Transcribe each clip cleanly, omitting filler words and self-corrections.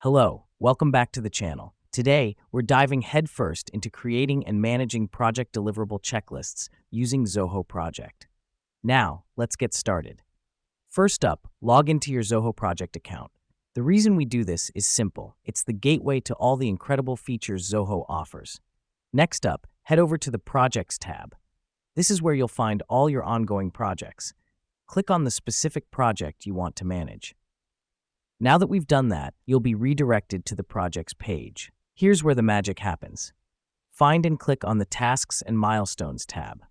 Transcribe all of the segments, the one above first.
Hello, welcome back to the channel. Today, we're diving headfirst into creating and managing project deliverable checklists using Zoho Project. Now, let's get started. First up, log into your Zoho Project account. The reason we do this is simple. It's the gateway to all the incredible features Zoho offers. Next up, head over to the Projects tab. This is where you'll find all your ongoing projects. Click on the specific project you want to manage. Now that we've done that, you'll be redirected to the projects page. Here's where the magic happens. Find and click on the Tasks and Milestones tab.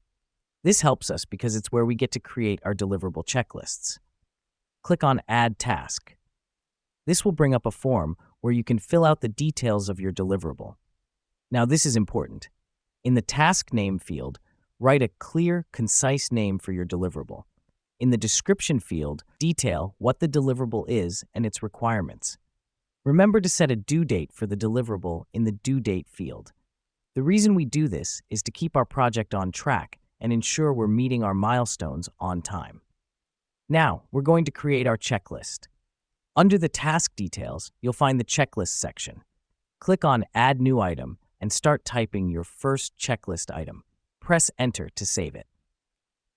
This helps us because it's where we get to create our deliverable checklists. Click on Add Task. This will bring up a form where you can fill out the details of your deliverable. Now this is important. In the task name field, write a clear, concise name for your deliverable. In the description field, detail what the deliverable is and its requirements. Remember to set a due date for the deliverable in the due date field. The reason we do this is to keep our project on track and ensure we're meeting our milestones on time. Now, we're going to create our checklist. Under the task details, you'll find the checklist section. Click on Add New Item and start typing your first checklist item. Press Enter to save it.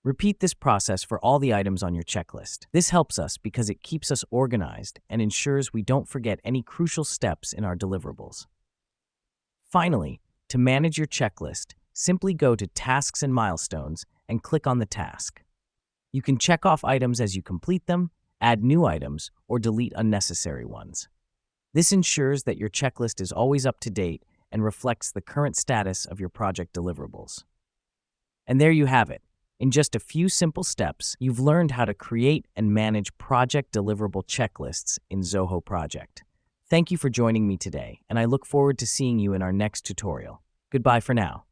Repeat this process for all the items on your checklist. This helps us because it keeps us organized and ensures we don't forget any crucial steps in our deliverables. Finally, to manage your checklist, simply go to Tasks and Milestones and click on the task. You can check off items as you complete them, add new items, or delete unnecessary ones. This ensures that your checklist is always up to date and reflects the current status of your project deliverables. And there you have it. In just a few simple steps, you've learned how to create and manage project deliverable checklists in Zoho Project. Thank you for joining me today, and I look forward to seeing you in our next tutorial. Goodbye for now.